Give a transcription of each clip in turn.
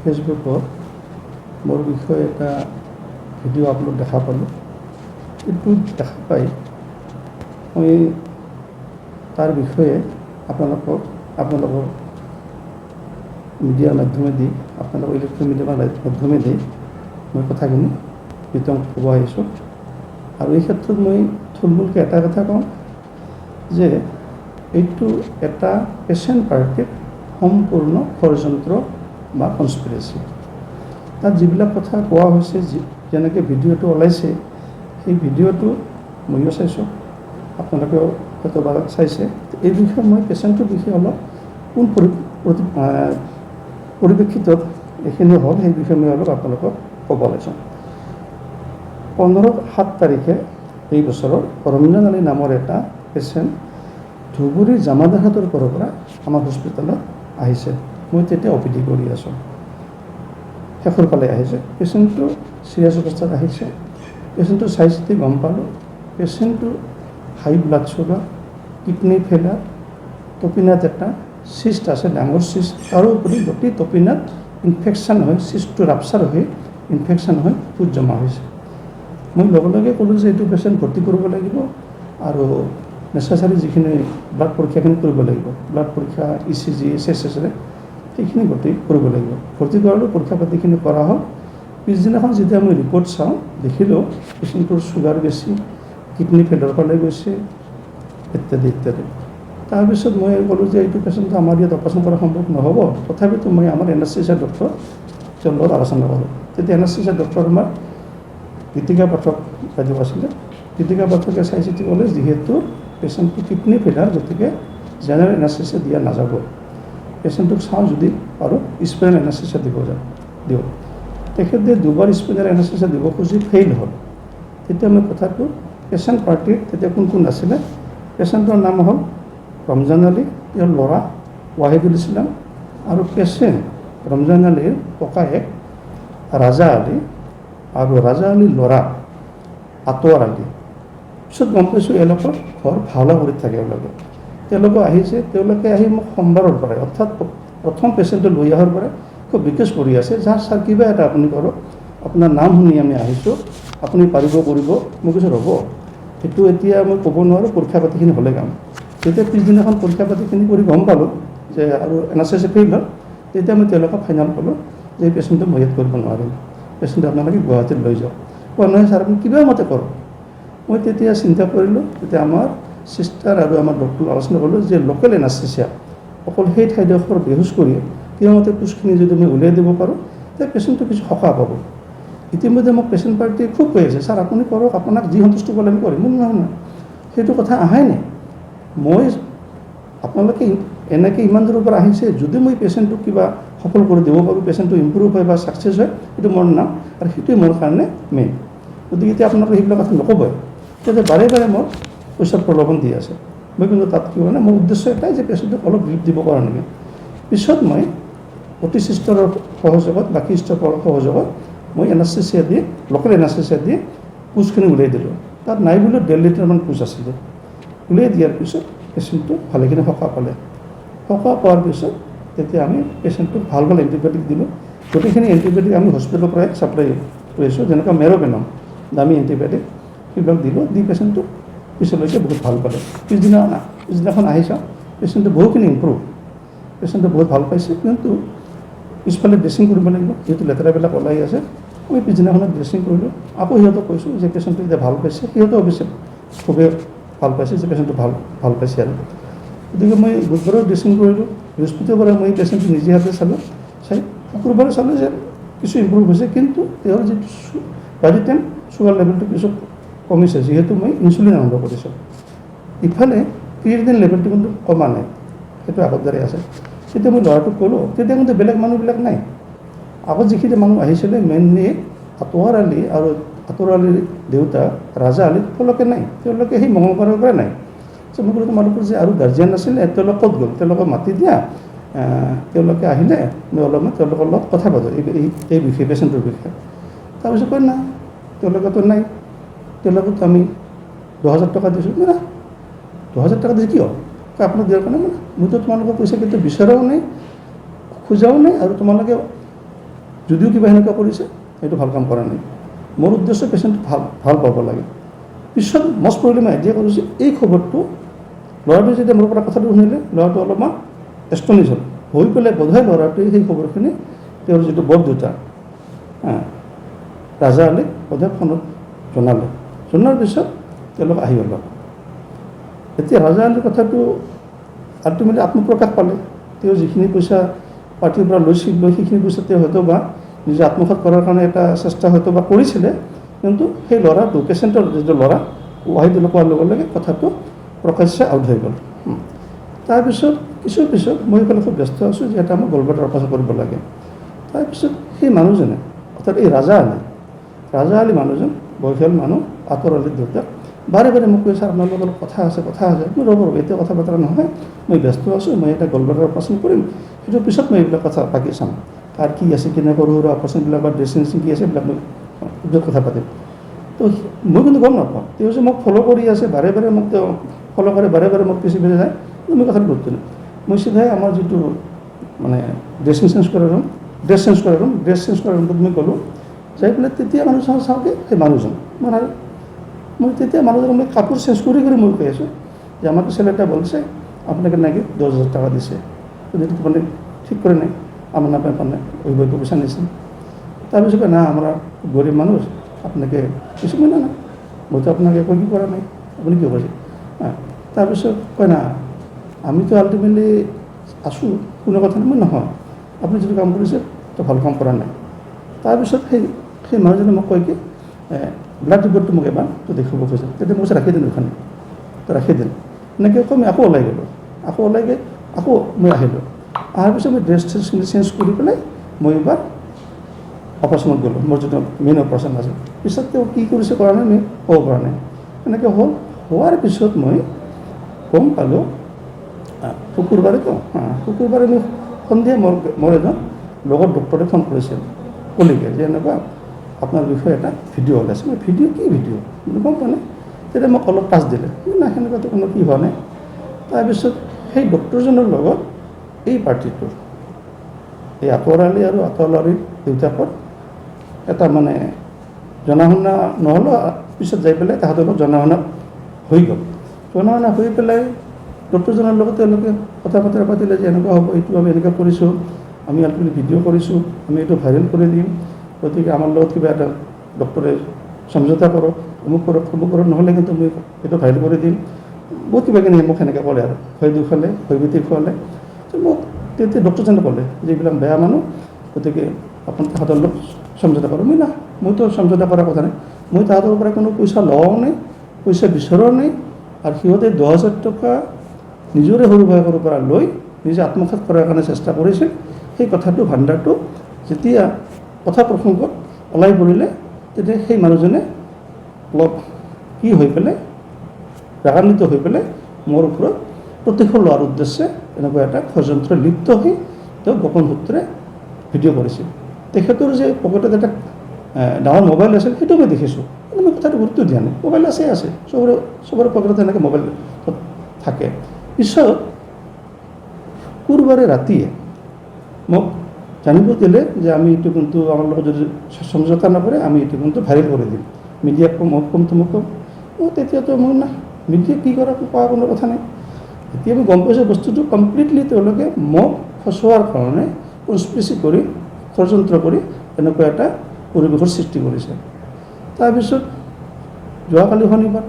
ফেচবুকত মোৰ বিষয়ে এটা ভিডিঅ' আপলোড দেখা পালোঁ। এইটো দেখা পাই মই তাৰ বিষয়ে আপোনালোকৰ মিডিয়াৰ মাধ্যমেদি, আপোনালোকৰ ইলেক্ট্ৰনিক মিডিয়াৰ মাধ্যমেদি মই কথাখিনি বিতং ক'ব আহিছোঁ। আৰু এই ক্ষেত্ৰত মই থুলমূলকৈ এটা কথা কওঁ যে এইটো এটা পেচেণ্ট পাৰ্টিৰ সম্পূৰ্ণ ষড়যন্ত্ৰ বা কনস্পিৰেচি। তাত যিবিলাক কথা কোৱা হৈছে, যেনেকৈ ভিডিঅ'টো ওলাইছে, সেই ভিডিঅ'টো ময়ো চাইছোঁ, আপোনালোকেও হয়তো বা চাইছে। এই বিষয়ে মই পেচেণ্টৰ বিষয়ে অলপ কোন পৰিপ্ৰেক্ষিতত এইখিনি হ'ল সেই বিষয়ে মই অলপ আপোনালোকক ক'ব লৈছোঁ। 15/7 এই বছৰৰ ৰমজান আলী নামৰ এটা পেচেণ্ট ধুবুৰীৰ জামাদাহাটৰ পৰা আমাৰ হস্পিটেলত আহিছে। মই তেতিয়া OPD কৰি আছোঁ, শেষৰ ফালে আহিছে। পেচেণ্টটো চিৰিয়াছ অৱস্থাত আহিছে। পেচেণ্টটো চাই চিতি গম পালোঁ পেচেণ্টটো হাই ব্লাড চুগাৰ, কিডনী ফেইলাৰ, টপিনাত এটা চিষ্ট আছে, ডাঙৰ চিষ্ট। তাৰোপৰি গোটেই টপিনাত ইনফেকশ্যন হয়, চিষ্টটো ৰাপচাৰ হৈ ইনফেকশ্যন হৈ ফুট জমা হৈছে। মই লগে লগে ক'লোঁ যে এইটো পেচেণ্ট ভৰ্তি কৰিব লাগিব আৰু নেচেচাৰী যিখিনি ব্লাড পৰীক্ষাখিনি কৰিব লাগিব, ব্লাড পৰীক্ষা, ECG, SSR সেইখিনি গোটেই কৰিব লাগিব। ভৰ্তি কৰালোঁ, পৰীক্ষা পাতিখিনি কৰা হ'ল। পিছদিনাখন যেতিয়া মই ৰিপৰ্ট চাওঁ, দেখিলোঁ পেচেণ্টটোৰ চুগাৰ বেছি, কিডনী ফেইলৰ ফালে গৈছে, ইত্যাদি ইত্যাদি। তাৰপিছত মই ক'লোঁ যে এইটো পেচেণ্টটো আমাৰ ইয়াত অপাৰেশ্যন কৰা সম্ভৱ নহ'ব। তথাপিতো মই আমাৰ এনাস্থেচিয়া ডক্টৰ তেওঁৰ লগত আলোচনা কৰোঁ। তেতিয়া এনাস্থেচিয়া ডক্টৰ আমাৰ গীতিকা পাঠক বাইদেউ আছিলে। গীতিকা পাঠকে চাই চিতি ক'লে যিহেতু পেচেণ্টটো কিডনী ফেইলাৰ, গতিকে জেনেৰেল এনাস্থেচিয়া দিয়া নাযাব, পেচেণ্টটোক চাওঁ যদি পাৰোঁ স্পাইনেল এনাস্থেচিয়া দিওঁ। তেখেতে 2বাৰ স্পাইনেল এনাস্থেচিয়া দিব খুজি ফেইল হ'ল। তেতিয়া মই কথাটো পেচেণ্ট পাৰ্টিৰ তেতিয়া কোন কোন আছিলে, পেচেণ্টৰ নাম হ'ল ৰমজান আলী, তেওঁৰ ল'ৰা ৱাহিদুল ইছলাম, আৰু পেচেণ্ট ৰমজান আলীৰ ককায়েক ৰাজা আলী, আৰু ৰাজা আলীৰ ল'ৰা আতৱাৰ আলী। পিছত গম পাইছোঁ এওঁলোকৰ ঘৰ ভাওলাগুৰিত থাকে। তেওঁলোকে আহিছে। তেওঁলোকে আহি মোক সোমবাৰৰ পৰাই, অৰ্থাৎ প্ৰথম পেচেণ্টটো লৈ অহাৰ পৰাই খুব ৰিকুৱেষ্ট কৰি আছে, ছাৰ কিবা এটা আপুনি কৰক, আপোনাৰ নাম শুনি আমি আহিছোঁ, আপুনি পাৰিব কৰিব। মই কৈছোঁ ৰ'ব, সেইটো এতিয়া মই ক'ব নোৱাৰোঁ, পৰীক্ষা পাতিখিনি হ'লে কাম। তেতিয়া পিছদিনাখন পৰীক্ষা পাতিখিনি কৰি গম পালোঁ যে আৰু এনাস্থেচিয়া ফেইল হ'ল। তেতিয়া মই তেওঁলোকক ফাইনেল ক'লোঁ যে এই পেচেণ্টটো মই ইয়াত কৰিব নোৱাৰিম, পেচেণ্টটো আপোনালোকে গুৱাহাটীত লৈ যাওক। কোৱা নহয় ছাৰ, আপুনি কিবা মতে কৰক। মই তেতিয়া চিন্তা কৰিলোঁ, তেতিয়া আমাৰ চিষ্টাৰ আৰু আমাৰ ডক্টৰ আলোচনা কৰিলোঁ যে লোকেল এনাস্থেচিয়া অকল সেই ঠাইডোখৰ বেহুচ কৰি তেওঁমতে কোচখিনি যদি মই উলিয়াই দিব পাৰোঁ, তেতিয়া পেচেণ্টটো কিছু সকাহ পাব। ইতিমধ্যে মোক পেচেণ্ট পাৰ্টিয়ে খুব কৈ আছে, ছাৰ আপুনি কৰক, আপোনাক যি সন্তুষ্ট কৰিলে আমি কৰিম। নহয়, সেইটো কথা আহাই নাই। মই আপোনালোকে এনেকৈ ইমান দূৰৰ পৰা আহিছে, যদি মই পেচেণ্টটোক কিবা সফল কৰি দিব পাৰোঁ, পেচেণ্টটো ইম্প্ৰুভ হয় বা ছাকচেছ হয়, সেইটো মোৰ নাম, আৰু সেইটোৱে মোৰ কাৰণে মেইন। গতিকে এতিয়া আপোনালোকে সেইবিলাক কথা নক'বই। তেতিয়া বাৰে বাৰে মোৰ পইচাৰ প্ৰলোভন দি আছে। মই কিন্তু তাত কি মানে মোৰ উদ্দেশ্য এটাই যে পেচেণ্টটোক অলপ ৰিলিফ দিব পৰা নেকি। পিছত মই অতি চিষ্টাৰৰ সহযোগত, বাকী ষ্টাফৰ সহযোগত মই এনাস্থেচিয়া দি, লোকেল এনাস্থেচিয়া দি কোচখিনি উলিয়াই দিলোঁ। তাত নাই বুলিও 1.5 লিটাৰমান কোচ আছিলে। উলিয়াই দিয়াৰ পিছত পেচেণ্টটো ভালেখিনি সকাহ পালে। সকাহ পোৱাৰ পিছত তেতিয়া আমি পেচেণ্টটোক ভাল এণ্টিবায়'টিক দিলোঁ। গোটেইখিনি এণ্টিবায়'টিক আমি হস্পিটেলৰ পৰাই ছাপ্লাই কৰিছোঁ, যেনেকুৱা মেৰ'পেনম, দামী এণ্টিবায়'টিক, সেইবিলাক দিলোঁ। দি পেচেণ্টটোক পিছলৈকে বহুত ভাল পালে। পিছদিনাখন আহি চাওঁ, পেচেণ্টটো বহুখিনি ইম্প্ৰুভ, পেচেণ্টটো বহুত ভাল পাইছে। কিন্তু পিছফালে ড্ৰেছিং কৰিব লাগিব, যিহেতু লেতেৰাবিলাক ওলাই আছে। আমি পিছদিনাখনত ড্ৰেছিং কৰিলোঁ। আকৌ সিহঁতক কৈছোঁ যে পেচেণ্টটো এতিয়া ভাল পাইছে। সিহঁতেও অৱশ্যে খুবেই ভাল পাইছে যে পেচেণ্টটো ভাল পাইছে। আৰু গতিকে মই বুধবাৰেও ড্ৰেছিং কৰিলোঁ, বৃহস্পতিবাৰে মই পেচেণ্টটো নিজে হাতে চালোঁ, চাই শুকুৰবাৰে চালোঁ যে কিছু ইম্প্ৰুভ হৈছে, কিন্তু তেওঁৰ যিটো বাই টাইম চুগাৰ লেভেলটো কিছু কমিছে, যিহেতু মই ইনচুলিন আৰম্ভ কৰিছোঁ। ইফালে ক্ৰিয়েটিনিন লেভেলটো কিন্তু কমা নাই, সেইটো আগৰ দৰে আছে। তেতিয়া মই ল'ৰাটোক ক'লোঁ, তেতিয়া কিন্তু বেলেগ মানুহবিলাক নাই। আগত যিখিনি মানুহ আহিছিলে মেইনলি আতৱাৰ আলী আৰু আতৱাৰ আলীৰ দেউতা ৰাজা আলী, তেওঁলোকে নাই। তেওঁলোকে সেই মঙলবাৰৰ পৰা নাই। মই ক'লোঁ তোমালোকৰ যে আৰু গাৰ্জিয়ান আছিলে, তেওঁলোক ক'ত গ'ল? তেওঁলোকক মাতি দিয়া, তেওঁলোকে আহিলে মই অলপমান তেওঁলোকৰ লগত কথা পাতোঁ এই বিষয়ে, পেচেণ্টৰ বিষয়ে। তাৰপিছত কয় নাই, তেওঁলোকেতো নাই, তেওঁলোকক আমি 10,000 টকা দিছোঁ। না 10,000 টকা দিছোঁ কিয়? আপোনাক দিয়াৰ কাৰণে মইতো তোমালোকৰ পইচা কিন্তু বিচৰাও নাই, খোজাও নাই, আৰু তোমালোকে যদিও কিবা সেনেকুৱা কৰিছে সেইটো ভাল কাম কৰা নাই। মোৰ উদ্দেশ্য পেচেণ্ট ভাল পাব লাগে। পিছত মষ্ট প্ৰব্লেম মই আইডিয়া কৰিছোঁ এই খবৰটো ল'ৰাটোৱে যেতিয়া মোৰ পৰা কথাটো শুনিলে ল'ৰাটো অলপমান এষ্টনিছ হ'ল, হৈ পেলাই বোধহয় ল'ৰাটোৱে সেই খবৰখিনি তেওঁৰ যিটো বৰদেউতা ৰাজা আলীক বোধহয় ফোনত জনালে। জনাৰ পিছত তেওঁলোক আহি গ'ল। এতিয়া ৰাজা আলীৰ কথাটো আল্টিমেটলি আত্মপ্ৰকাশ পালে। তেওঁ যিখিনি পইচা পাৰ্টিৰ পৰা লৈছিল সেইখিনি পইচা তেওঁ হয়তো বা নিজে আত্মসাৎ কৰাৰ কাৰণে এটা চেষ্টা হয়তো বা কৰিছিলে, কিন্তু সেই ল'ৰাটো পেচেণ্টৰ যিটো ল'ৰা ৱাহিদুল কোৱাৰ লগে লগে কথাটো প্ৰকাশ্যে আউট হৈ গ'ল। তাৰপিছত পিছত মই এইফালে খুব ব্যস্ত আছোঁ, যিহেতু আমাক গলব্লাডাৰ অপাৰেশ্যন কৰিব লাগে। তাৰপিছত সেই মানুহজনে অৰ্থাৎ এই ৰাজা আলী মানুহজন বয়সীয়াল মানুহ, আতৰ আলীৰ দেউতাক, বাৰে বাৰে মোক কৈছে আপোনাৰ লগত কথা আছে। মই ৰ'ব এতিয়া কথা বতৰা নহয়, মই ব্যস্ত আছোঁ, মই এটা গলব্লাডাৰ অপাৰেশ্যন কৰিম, সেইটো পিছত মই এইবিলাক কথা পাতি চাম। কাৰ কি আছে কেনে সৰু সৰু অপাৰেশ্যনবিলাক বা ড্ৰেছিং কি আছে এইবিলাক মই কথা পাতিম। তো মই কিন্তু গম নাপাওঁ। তেওঁ যে মোক ফ'ল' কৰি আছে, বাৰে বাৰে মোক তেওঁ ফ'ল' কৰে, বাৰে বাৰে মোক পিছে যায়, মই কথাটো গুৰুত্ব দিওঁ। মই চিধাই আমাৰ যিটো মানে ড্ৰেছ চেঞ্জ কৰা ৰুমটোত মই গ'লোঁ। যাই পেলাই তেতিয়া মানুহজন চাওঁতে সেই মানুহজন মই তেতিয়া মানুহজনক মই কাপোৰ চেঞ্জ কৰি মই কৈ আছোঁ যে আমাক ছেলে এটা বলছে আপনাকে নাকি 10,000 টাকা দিছে, যদি মানে ঠিক করে নাই আমার না পানে ওই বই পয়সা নিয়েছেন। তাৰপিছত না আমরা গরিব মানুষ, আপনাকে কিছু মনে না, মই তো আপনাকে একো কি করা নাই, আপনি কি করছে। তাৰপিছত কয় না আমি তো আল্টিমেটলি আছোঁ, কোনো কথা নাই। মই নহয়, আপুনি যিটো কাম কৰিছে তো ভাল কাম কৰা নাই। তাৰপিছত সেই মানুহজনে মোক কয় কি ব্লাড ৰিপৰ্টটো মোক এবাৰ তো দেখাব খুজিছে। তেতিয়া মোক ৰাখি দিন ওখানে, তো ৰাখি দিন এনেকৈ কৈ মই আকৌ ওলাই গ'লোঁ। আকৌ মই আহিলোঁ। অহাৰ পিছত মই ড্ৰেছখিনি চেঞ্জ কৰি পেলাই মই এবাৰ অপাৰেশ্যনত গ'লোঁ, মোৰ যিটো মেইন অপাৰেশ্যন আছিল। পিছত তেওঁ কি কৰিছে কৰা নাই মই ক'ব পৰা নাই। এনেকৈ হোৱাৰ পিছত মই গম পালোঁ শুকুৰবাৰে মই সন্ধিয়া মোৰ এজন লগৰ ডক্টৰে ফোন কৰিছিল, কলিগে যে এনেকুৱা আপোনাৰ বিষয়ে এটা ভিডিঅ' ওলাইছে। মই ভিডিঅ' কি ভিডিঅ' গম পোৱা নাই। তেতিয়া মোক অলপ টাচ দিলে, নাই সেনেকুৱাতো কোনো কি হোৱা নাই। তাৰপিছত সেই ডক্টৰজনৰ লগত এই পাৰ্টিটোৰ এই আতৰ আলী আৰু আতৰ আলীৰ দেউতাকৰ এটা মানে জনা শুনা নহ'লেও পিছত যাই পেলাই তাহাঁতৰ লগত জনা শুনা হৈ গ'ল। জনা শুনা হৈ পেলাই ডক্টৰজনৰ লগত তেওঁলোকে কথা বতৰা পাতিলে যে এনেকুৱা হ'ব, এইটো আমি এনেকুৱা কৰিছোঁ, আমি আল্টিমেটলি ভিডিঅ' কৰিছোঁ, আমি এইটো ভাইৰেল কৰি দিম, গতিকে আমাৰ লগত কিবা এটা ডক্টৰে সমঝোতা কৰক, অমুক কৰক, নহ'লে কিন্তু আমি এইটো ভাইৰেল কৰি দিম। বহুত কিবা কিনি মোক সেনেকৈ ক'লে আৰু ভয় দুখালে, ভয়ভীতি খুৱালে। মোক তেতিয়া ডক্টৰজনে ক'লে যে এইবিলাক বেয়া মানুহ, গতিকে আপুনি তাহাঁতৰ লগত সমঝোতা কৰক। মই না, মইতো সমঝোতা কৰাৰ কথা নাই, মই তাহাঁতৰ পৰা কোনো পইচা লোৱাও নাই, পইচা বিচৰাও নাই। আৰু সিহঁতে 10,000 টকা নিজৰে সৰু ভায়েকৰ পৰা লৈ নিজে আত্মসাৎ কৰাৰ কাৰণে চেষ্টা কৰিছিল। সেই কথাটো ভাণ্ডাৰটো যেতিয়া কথা প্ৰসংগত ওলাই পৰিলে, তেতিয়া সেই মানুহজনে অলপ কি হৈ পেলাই ৰাগান্বিত হৈ পেলাই মোৰ ওপৰত প্ৰতিশোধ লোৱাৰ উদ্দেশ্যে এনেকুৱা এটা ষড়যন্ত্ৰ লিপ্ত হৈ তেওঁ গোপন সূত্ৰে ভিডিঅ' কৰিছিল। তেখেতৰ যে পকেটত এটা ডাঙৰ মোবাইল আছিল সেইটো মই দেখিছোঁ, কিন্তু মই কথাটো গুৰুত্ব দিয়া নাই। মোবাইল আছে চবৰে পকেটত এনেকৈ মোবাইল থাকে। পিছত শুকুৰবাৰে ৰাতিয়ে মোক জানিব দিলে যে আমি এইটো কিন্তু আমাৰ লগত যদি সমঝোতা নকৰে আমি এইটো কিন্তু ভাইৰেল কৰি দিম, মিডিয়াক কম। তেতিয়াতো মই না মিডিয়াক কি কৰা কোৱা কোনো কথা নাই। এতিয়া আমি গম পাইছোঁ বস্তুটো কমপ্লিটলি তেওঁলোকে মোক ফচোৱাৰ কাৰণে কনস্পিৰেচি কৰি ষড়যন্ত্ৰ কৰি এনেকুৱা এটা পৰিৱেশৰ সৃষ্টি কৰিছে। তাৰপিছত যোৱাকালি শনিবাৰ,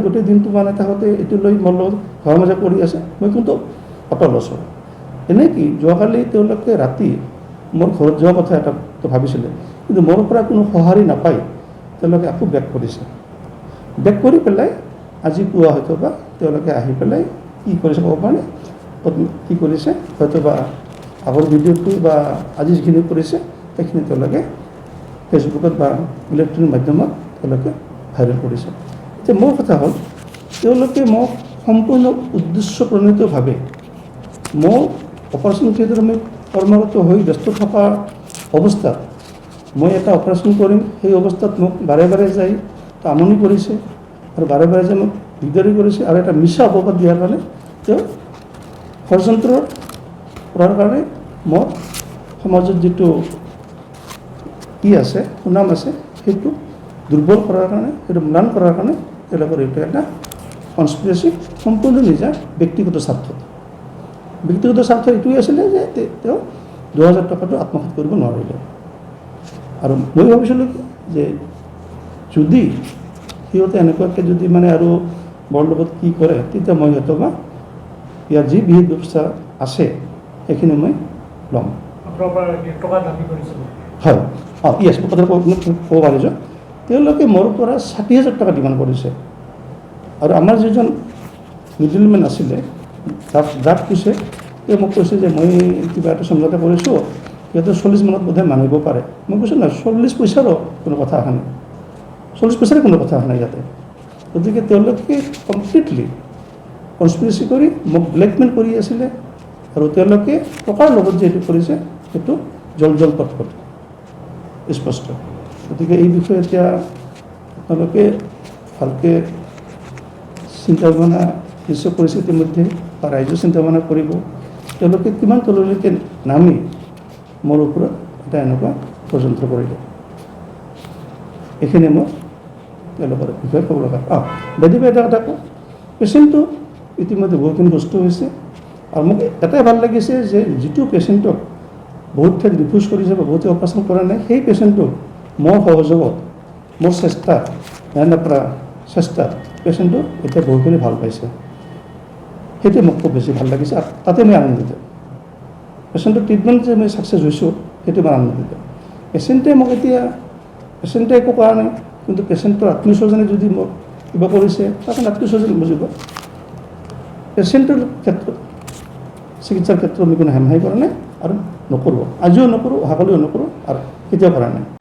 গোটেই দিনটো মানে তাহাঁতে এইটো লৈ মোৰ লগত ঘৰৰ মাজে কৰি আছে, মই কিন্তু অটল আছোঁ। এনে কি যোৱাকালি তেওঁলোকে ৰাতি মোৰ ঘৰত যোৱা কথা এটা ভাবিছিলে, কিন্তু মোৰ পৰা কোনো সঁহাৰি নাপায় তেওঁলোকে আকৌ বেক কৰিছে। বেক কৰি পেলাই আজি পুৱা হয়তো বা তেওঁলোকে আহি পেলাই কি কৰিছে ক'ব পৰা নাই, কি কৰিছে হয়তো বা আগৰ ভিডিঅ'টো বা আজি যিখিনি কৰিছে সেইখিনি তেওঁলোকে ফেচবুকত বা ইলেক্ট্ৰনিক মাধ্যমত তেওঁলোকে ভাইৰেল কৰিছে। এতিয়া মোৰ কথা হ'ল তেওঁলোকে মোক সম্পূৰ্ণ উদ্দেশ্য প্ৰণীতভাৱে মোক অপাৰেশ্যন থিয়েটাৰত মই কৰ্মৰত হৈ ব্যস্ত থকা অৱস্থাত মই এটা অপাৰেশ্যন কৰিম, সেই অৱস্থাত মোক বাৰে বাৰে যাই আমনি কৰিছে আৰু বাৰে বাৰে যে মোক দিগদাৰি কৰিছে আৰু এটা মিছা অপবাদ দিয়াৰ কাৰণে তেওঁ ষড়যন্ত্ৰ কৰাৰ কাৰণে মই সমাজত যিটো কি আছে সুনাম আছে সেইটো দুৰ্বল কৰাৰ কাৰণে সেইটো ম্লান কৰাৰ কাৰণে তেওঁলোকৰ এইটো এটা কনস্পিৰেচি সম্পূৰ্ণ নিজা ব্যক্তিগত স্বাৰ্থত ব্যক্তিগত স্বাৰ্থ এইটোৱে আছিলে যে তেওঁ 2000 টকাটো আত্মসাৎ কৰিব নোৱাৰিলে আৰু মই ভাবিছিলোঁ যে যদি সিহঁতে এনেকুৱাকৈ যদি মানে আৰু বৰ লগত কি কৰে তেতিয়া মই সিহঁতক ইয়াৰ যি বিহিত ব্যৱস্থা আছে সেইখিনি মই ল'ম হয় য়েছ মই কথাটো ক'ব পাৰিছোঁ তেওঁলোকে মোৰ পৰা 60,000 টকা ডিমাণ্ড কৰিছে আৰু আমাৰ যিজন মিডলমেন আছিলে যাক কৈছে তেওঁ মোক কৈছে যে মই কিবা এটা সমঝোতা কৰিছোঁ সিহঁতে 40 মানত বোধহয় মানিব পাৰে মই কৈছোঁ নাই 40 পইচাৰো কোনো কথা অহা নাই 40 পইচাৰে কোনো কথা অহা নাই ইয়াতে গতিকে তেওঁলোকে কমপ্লিটলি কনস্পিৰেচি কৰি মোক ব্লেকমেইল কৰি আছিলে আৰু তেওঁলোকে টকাৰ লগত যিটো কৰিছে সেইটো জল পটপট স্পষ্ট গতিকে এই বিষয়ে এতিয়া আপোনালোকে ভালকৈ চিন্তা ভাৱনা নিশ্চয় কৰিছে ইতিমধ্যে বা ৰাইজেও চিন্তা ভাৱনা কৰিব তেওঁলোকে কিমান তললৈকে নামি মোৰ ওপৰত এটা এনেকুৱা ষড়যন্ত্ৰ কৰিলে এইখিনি মই তেওঁলোকৰ বিষয়ে ক'ব লগা বেদিবে এটা কথা কওঁ পেচেণ্টটো ইতিমধ্যে বহুখিনি সুস্থ হৈছে আৰু মোক এটাই ভাল লাগিছে যে যিটো পেচেণ্টক বহুত ঠাইত ৰিফিউজ কৰিছে বা বহুতে অপাৰেশ্যন কৰা নাই সেই পেচেণ্টক মোৰ সহযোগত মোৰ চেষ্টা নপৰা চেষ্টা পেচেণ্টটো এতিয়া বহুখিনি ভাল পাইছে সেইটোৱে মোক খুব বেছি ভাল লাগিছে আৰু তাতে মই আনন্দিত পেচেণ্টৰ ট্ৰিটমেণ্ট যে মই ছাকচেছ হৈছোঁ সেইটো মই আনন্দিত পেচেণ্টে একো কৰা নাই কিন্তু পেচেণ্টৰ আত্মীয় স্বজনে যদি মোক কিবা কৰিছে তাতে আত্মীয় স্বজনে বুজিব পেচেণ্টৰ ক্ষেত্ৰত চিকিৎসাৰ ক্ষেত্ৰত আমি কোনো হেমহাই কৰা নাই আৰু নকৰোঁ আজিও নকৰোঁ অহাকালিও নকৰোঁ আৰু কেতিয়াও কৰা নাই